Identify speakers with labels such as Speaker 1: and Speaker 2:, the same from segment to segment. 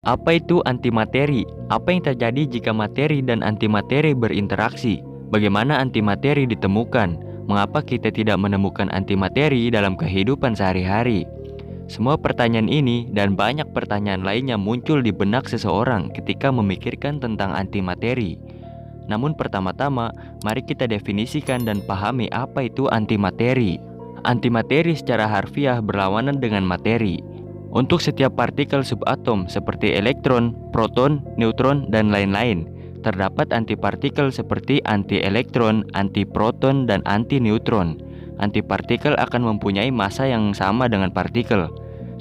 Speaker 1: Apa itu antimateri? Apa yang terjadi jika materi dan antimateri berinteraksi? Bagaimana antimateri ditemukan? Mengapa kita tidak menemukan antimateri dalam kehidupan sehari-hari? Semua pertanyaan ini dan banyak pertanyaan lainnya muncul di benak seseorang ketika memikirkan tentang antimateri. Namun pertama-tama, mari kita definisikan dan pahami apa itu antimateri. Antimateri secara harfiah berlawanan dengan materi. Untuk setiap partikel subatom seperti elektron, proton, neutron, dan lain-lain, terdapat antipartikel seperti anti-elektron, anti-proton, dan anti-neutron. Antipartikel akan mempunyai massa yang sama dengan partikel,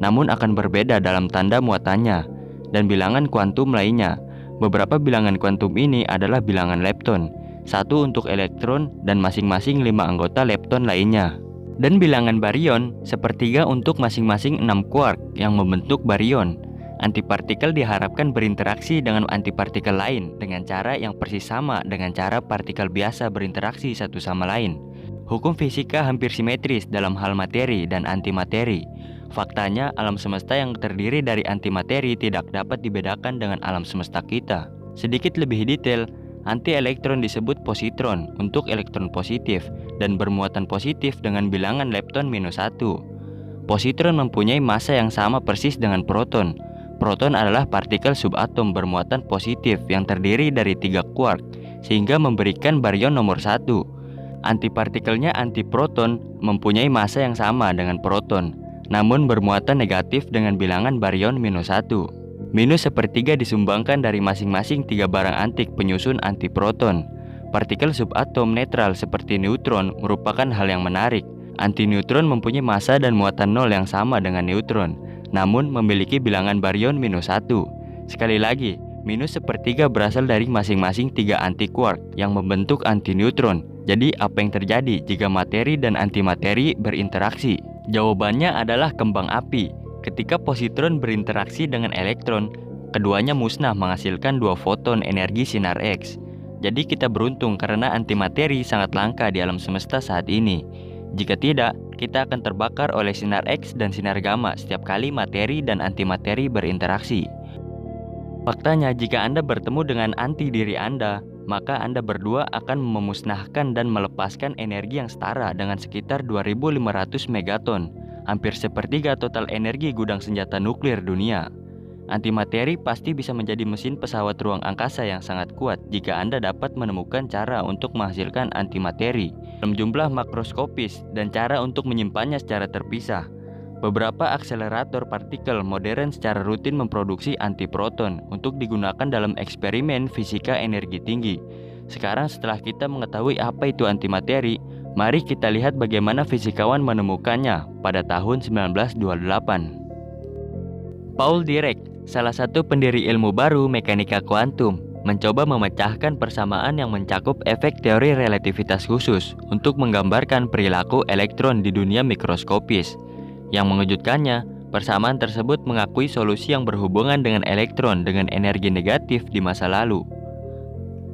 Speaker 1: namun akan berbeda dalam tanda muatannya dan bilangan kuantum lainnya. Beberapa bilangan kuantum ini adalah bilangan lepton, satu untuk elektron dan masing-masing 5 anggota lepton lainnya. Dan bilangan baryon, sepertiga untuk masing-masing 6 quark yang membentuk baryon. Antipartikel diharapkan berinteraksi dengan antipartikel lain dengan cara yang persis sama dengan cara partikel biasa berinteraksi satu sama lain. Hukum fisika hampir simetris dalam hal materi dan antimateri. Faktanya, alam semesta yang terdiri dari antimateri tidak dapat dibedakan dengan alam semesta kita. Sedikit lebih detail, anti-elektron disebut positron untuk elektron positif dan bermuatan positif dengan bilangan lepton -1. Positron mempunyai massa yang sama persis dengan proton. Proton adalah partikel subatom bermuatan positif yang terdiri dari 3 quark, sehingga memberikan baryon nomor 1. Antipartikelnya antiproton mempunyai massa yang sama dengan proton, namun bermuatan negatif dengan bilangan baryon -1. Minus sepertiga disumbangkan dari masing-masing 3 barang antik penyusun antiproton. Partikel subatom netral seperti neutron merupakan hal yang menarik. Antineutron mempunyai massa dan muatan nol yang sama dengan neutron, namun memiliki bilangan baryon -1. Sekali lagi, minus sepertiga berasal dari masing-masing 3 anti-quark yang membentuk antineutron. Jadi apa yang terjadi jika materi dan antimateri berinteraksi? Jawabannya adalah kembang api. Ketika positron berinteraksi dengan elektron, keduanya musnah menghasilkan 2 foton energi sinar X. Jadi kita beruntung karena antimateri sangat langka di alam semesta saat ini. Jika tidak, kita akan terbakar oleh sinar X dan sinar gamma setiap kali materi dan antimateri berinteraksi. Faktanya, jika Anda bertemu dengan anti diri Anda, maka Anda berdua akan memusnahkan dan melepaskan energi yang setara dengan sekitar 2.500 megaton, hampir sepertiga total energi gudang senjata nuklir dunia. Antimateri pasti bisa menjadi mesin pesawat ruang angkasa yang sangat kuat jika Anda dapat menemukan cara untuk menghasilkan antimateri dalam jumlah makroskopis dan cara untuk menyimpannya secara terpisah. Beberapa akselerator partikel modern secara rutin memproduksi antiproton untuk digunakan dalam eksperimen fisika energi tinggi. Sekarang setelah kita mengetahui apa itu antimateri, mari kita lihat bagaimana fisikawan menemukannya pada tahun 1928. Paul Dirac, salah satu pendiri ilmu baru mekanika kuantum, mencoba memecahkan persamaan yang mencakup efek teori relativitas khusus untuk menggambarkan perilaku elektron di dunia mikroskopis. Yang mengejutkannya, persamaan tersebut mengakui solusi yang berhubungan dengan elektron dengan energi negatif di masa lalu.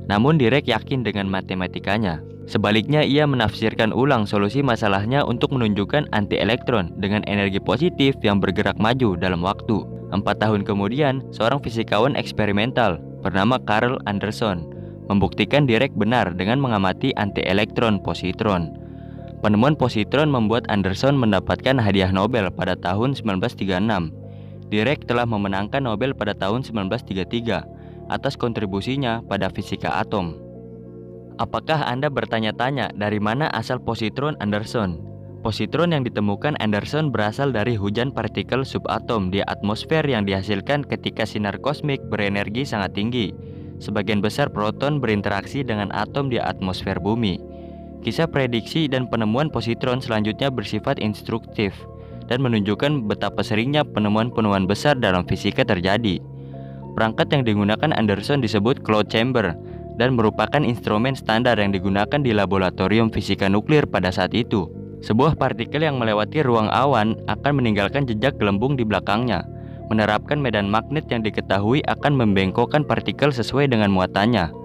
Speaker 1: Namun Dirac yakin dengan matematikanya. Sebaliknya, ia menafsirkan ulang solusi masalahnya untuk menunjukkan anti-elektron dengan energi positif yang bergerak maju dalam waktu. 4 tahun kemudian, seorang fisikawan eksperimental bernama Carl Anderson membuktikan Dirac benar dengan mengamati anti-elektron positron. Penemuan positron membuat Anderson mendapatkan hadiah Nobel pada tahun 1936. Dirac telah memenangkan Nobel pada tahun 1933 atas kontribusinya pada fisika atom. Apakah Anda bertanya-tanya dari mana asal positron Anderson? Positron yang ditemukan Anderson berasal dari hujan partikel subatom di atmosfer yang dihasilkan ketika sinar kosmik berenergi sangat tinggi. Sebagian besar proton berinteraksi dengan atom di atmosfer bumi. Kisah prediksi dan penemuan positron selanjutnya bersifat instruktif dan menunjukkan betapa seringnya penemuan-penemuan besar dalam fisika terjadi. Perangkat yang digunakan Anderson disebut cloud chamber dan merupakan instrumen standar yang digunakan di laboratorium fisika nuklir pada saat itu. Sebuah partikel yang melewati ruang awan akan meninggalkan jejak gelembung di belakangnya. Menerapkan medan magnet yang diketahui akan membengkokkan partikel sesuai dengan muatannya.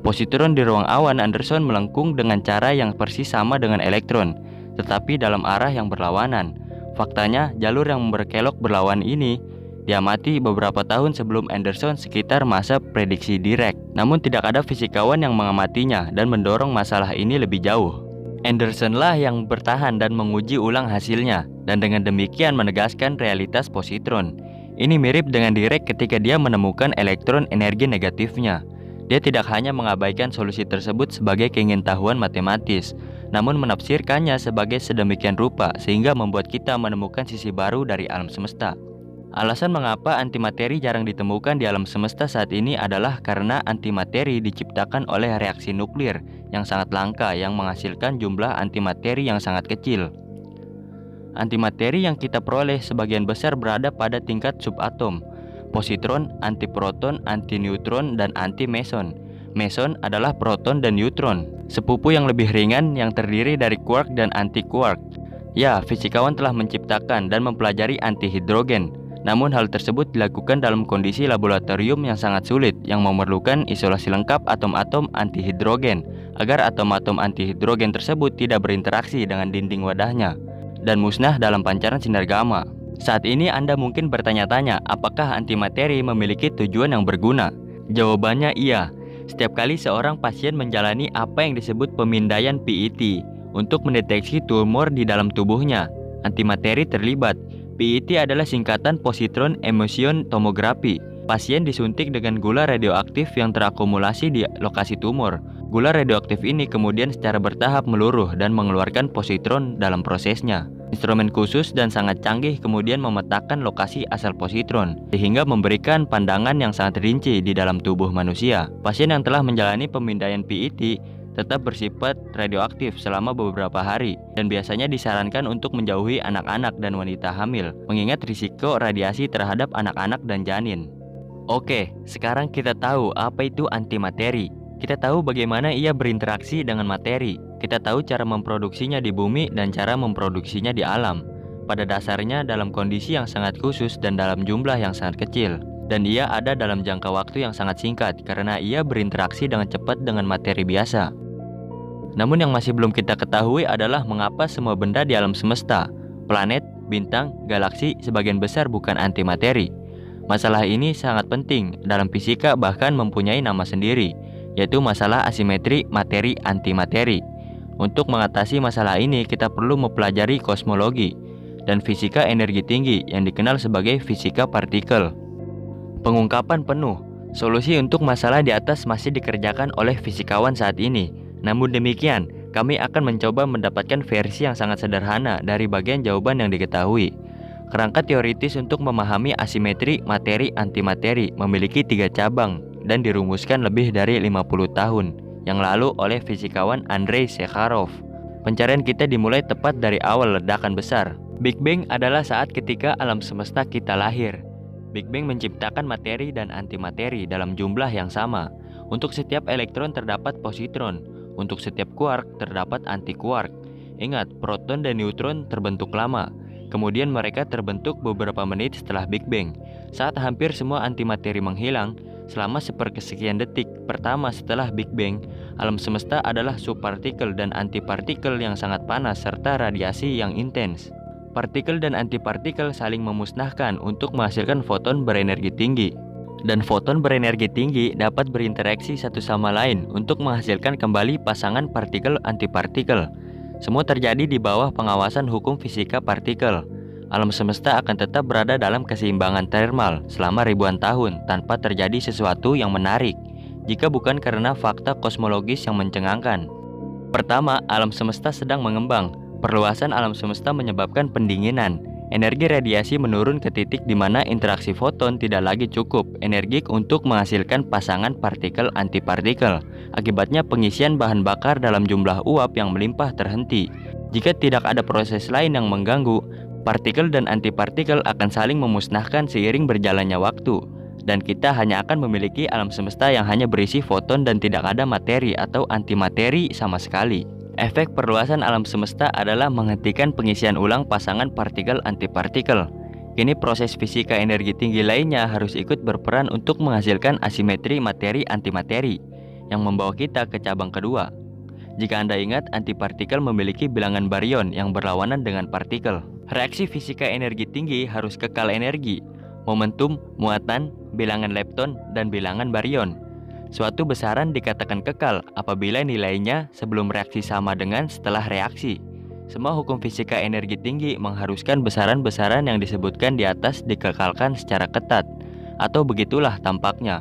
Speaker 1: Positron di ruang awan Anderson melengkung dengan cara yang persis sama dengan elektron, tetapi dalam arah yang berlawanan. Faktanya, jalur yang berkelok berlawan ini Dia mati beberapa tahun sebelum Anderson sekitar masa prediksi Dirac. Namun tidak ada fisikawan yang mengamatinya dan mendorong masalah ini lebih jauh. Anderson lah yang bertahan dan menguji ulang hasilnya, dan dengan demikian menegaskan realitas positron. Ini mirip dengan Dirac ketika dia menemukan elektron energi negatifnya. Dia tidak hanya mengabaikan solusi tersebut sebagai keingintahuan matematis, namun menafsirkannya sebagai sedemikian rupa sehingga membuat kita menemukan sisi baru dari alam semesta. Alasan mengapa antimateri jarang ditemukan di alam semesta saat ini adalah karena antimateri diciptakan oleh reaksi nuklir yang sangat langka yang menghasilkan jumlah antimateri yang sangat kecil. Antimateri yang kita peroleh sebagian besar berada pada tingkat subatom: positron, antiproton, antineutron, dan antimeson. Meson adalah proton dan neutron, sepupu yang lebih ringan yang terdiri dari quark dan anti-quark. Ya, fisikawan telah menciptakan dan mempelajari antihidrogen. Namun hal tersebut dilakukan dalam kondisi laboratorium yang sangat sulit yang memerlukan isolasi lengkap atom-atom antihidrogen agar atom-atom antihidrogen tersebut tidak berinteraksi dengan dinding wadahnya dan musnah dalam pancaran sinar gamma. Saat ini Anda mungkin bertanya-tanya, apakah antimateri memiliki tujuan yang berguna? Jawabannya iya. Setiap kali seorang pasien menjalani apa yang disebut pemindaian PET untuk mendeteksi tumor di dalam tubuhnya, antimateri terlibat. PET adalah singkatan positron emission tomography. Pasien disuntik dengan gula radioaktif yang terakumulasi di lokasi tumor. Gula radioaktif ini kemudian secara bertahap meluruh dan mengeluarkan positron dalam prosesnya. Instrumen khusus dan sangat canggih kemudian memetakan lokasi asal positron, sehingga memberikan pandangan yang sangat rinci di dalam tubuh manusia. Pasien yang telah menjalani pemindaian PET tetap bersifat radioaktif selama beberapa hari dan biasanya disarankan untuk menjauhi anak-anak dan wanita hamil, mengingat risiko radiasi terhadap anak-anak dan janin. Oke, sekarang kita tahu apa itu antimateri. Kita tahu bagaimana ia berinteraksi dengan materi. Kita tahu cara memproduksinya di bumi dan cara memproduksinya di alam. Pada dasarnya dalam kondisi yang sangat khusus dan dalam jumlah yang sangat kecil. Dan ia ada dalam jangka waktu yang sangat singkat karena ia berinteraksi dengan cepat dengan materi biasa. Namun yang masih belum kita ketahui adalah mengapa semua benda di alam semesta, planet, bintang, galaksi sebagian besar bukan antimateri. Masalah ini sangat penting dalam fisika, bahkan mempunyai nama sendiri, yaitu masalah asimetri materi-antimateri. Untuk mengatasi masalah ini, kita perlu mempelajari kosmologi dan fisika energi tinggi yang dikenal sebagai fisika partikel. Pengungkapan penuh, solusi untuk masalah di atas masih dikerjakan oleh fisikawan saat ini. Namun demikian, kami akan mencoba mendapatkan versi yang sangat sederhana dari bagian jawaban yang diketahui. Kerangka teoritis untuk memahami asimetri materi-antimateri memiliki 3 cabang dan dirumuskan lebih dari 50 tahun yang lalu oleh fisikawan Andrei Sakharov. Pencarian kita dimulai tepat dari awal ledakan besar. Big Bang adalah saat ketika alam semesta kita lahir. Big Bang menciptakan materi dan antimateri dalam jumlah yang sama. Untuk setiap elektron terdapat positron. Untuk setiap quark terdapat anti-quark. Ingat, proton dan neutron terbentuk lama. Kemudian mereka terbentuk beberapa menit setelah Big Bang. Saat hampir semua antimateri menghilang, selama sepersekian detik pertama setelah Big Bang, alam semesta adalah subpartikel dan antipartikel yang sangat panas serta radiasi yang intens. Partikel dan antipartikel saling memusnahkan untuk menghasilkan foton berenergi tinggi. Dan foton berenergi tinggi dapat berinteraksi satu sama lain untuk menghasilkan kembali pasangan partikel-antipartikel. Semua terjadi di bawah pengawasan hukum fisika partikel. Alam semesta akan tetap berada dalam keseimbangan termal selama ribuan tahun tanpa terjadi sesuatu yang menarik, jika bukan karena fakta kosmologis yang mencengangkan. Pertama, alam semesta sedang mengembang. Perluasan alam semesta menyebabkan pendinginan. Energi radiasi menurun ke titik di mana interaksi foton tidak lagi cukup energik untuk menghasilkan pasangan partikel-antipartikel. Akibatnya pengisian bahan bakar dalam jumlah uap yang melimpah terhenti. Jika tidak ada proses lain yang mengganggu, partikel dan antipartikel akan saling memusnahkan seiring berjalannya waktu. Dan kita hanya akan memiliki alam semesta yang hanya berisi foton dan tidak ada materi atau antimateri sama sekali. Efek perluasan alam semesta adalah menghentikan pengisian ulang pasangan partikel-antipartikel. Kini proses fisika energi tinggi lainnya harus ikut berperan untuk menghasilkan asimetri materi-antimateri yang membawa kita ke cabang kedua. Jika Anda ingat, antipartikel memiliki bilangan baryon yang berlawanan dengan partikel. Reaksi fisika energi tinggi harus kekal energi. momentum, muatan, bilangan lepton, dan bilangan baryon. Suatu besaran dikatakan kekal apabila nilainya sebelum reaksi sama dengan setelah reaksi. Semua hukum fisika energi tinggi mengharuskan besaran-besaran yang disebutkan di atas dikekalkan secara ketat, atau begitulah tampaknya.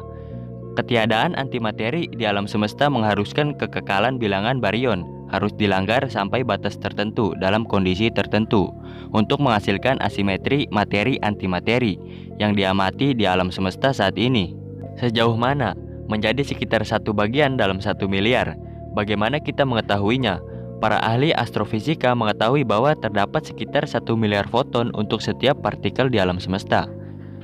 Speaker 1: Ketiadaan antimateri di alam semesta mengharuskan kekekalan bilangan baryon harus dilanggar sampai batas tertentu dalam kondisi tertentu untuk menghasilkan asimetri materi-antimateri yang diamati di alam semesta saat ini. Sejauh mana? Menjadi sekitar 1 bagian dalam 1 miliar. Bagaimana kita mengetahuinya? Para ahli astrofisika mengetahui bahwa terdapat sekitar 1 miliar foton untuk setiap partikel di alam semesta.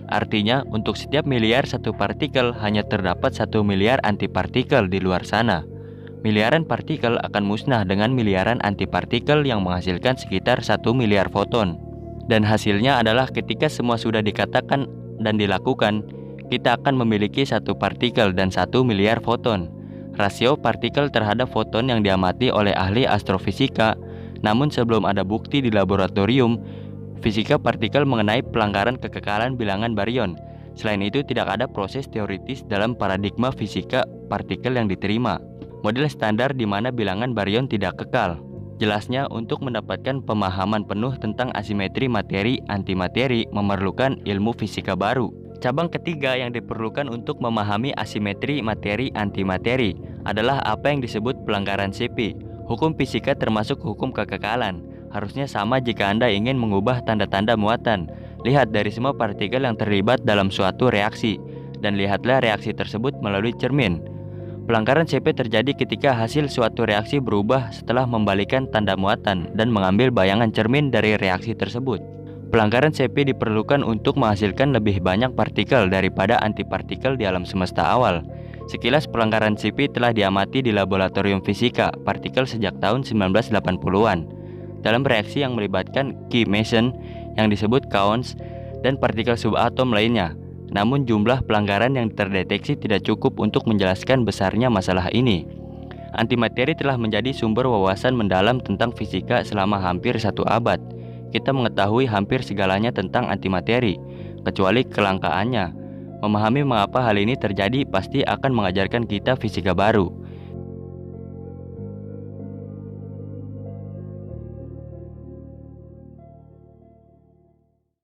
Speaker 1: Artinya, untuk setiap miliar satu partikel hanya terdapat 1 miliar antipartikel di luar sana. Miliaran partikel akan musnah dengan miliaran antipartikel yang menghasilkan sekitar 1 miliar foton. Dan hasilnya adalah ketika semua sudah dikatakan dan dilakukan, kita akan memiliki 1 partikel dan 1 miliar foton. Rasio partikel terhadap foton yang diamati oleh ahli astrofisika. Namun sebelum ada bukti di laboratorium fisika partikel mengenai pelanggaran kekekalan bilangan baryon. Selain itu tidak ada proses teoritis dalam paradigma fisika partikel yang diterima. Model standar di mana bilangan baryon tidak kekal. Jelasnya, untuk mendapatkan pemahaman penuh tentang asimetri materi-antimateri memerlukan ilmu fisika baru. Cabang ketiga yang diperlukan untuk memahami asimetri materi-antimateri adalah apa yang disebut pelanggaran CP. Hukum fisika termasuk hukum kekekalan. Harusnya sama jika Anda ingin mengubah tanda-tanda muatan. Lihat dari semua partikel yang terlibat dalam suatu reaksi, dan lihatlah reaksi tersebut melalui cermin. Pelanggaran CP terjadi ketika hasil suatu reaksi berubah setelah membalikan tanda muatan dan mengambil bayangan cermin dari reaksi tersebut. Pelanggaran CP diperlukan untuk menghasilkan lebih banyak partikel daripada antipartikel di alam semesta awal. Sekilas pelanggaran CP telah diamati di laboratorium fisika partikel sejak tahun 1980-an. Dalam reaksi yang melibatkan key meson yang disebut kaons dan partikel subatom lainnya. Namun jumlah pelanggaran yang terdeteksi tidak cukup untuk menjelaskan besarnya masalah ini. Antimateri telah menjadi sumber wawasan mendalam tentang fisika selama hampir 1 abad. Kita mengetahui hampir segalanya tentang antimateri, kecuali kelangkaannya. Memahami mengapa hal ini terjadi pasti akan mengajarkan kita fisika baru.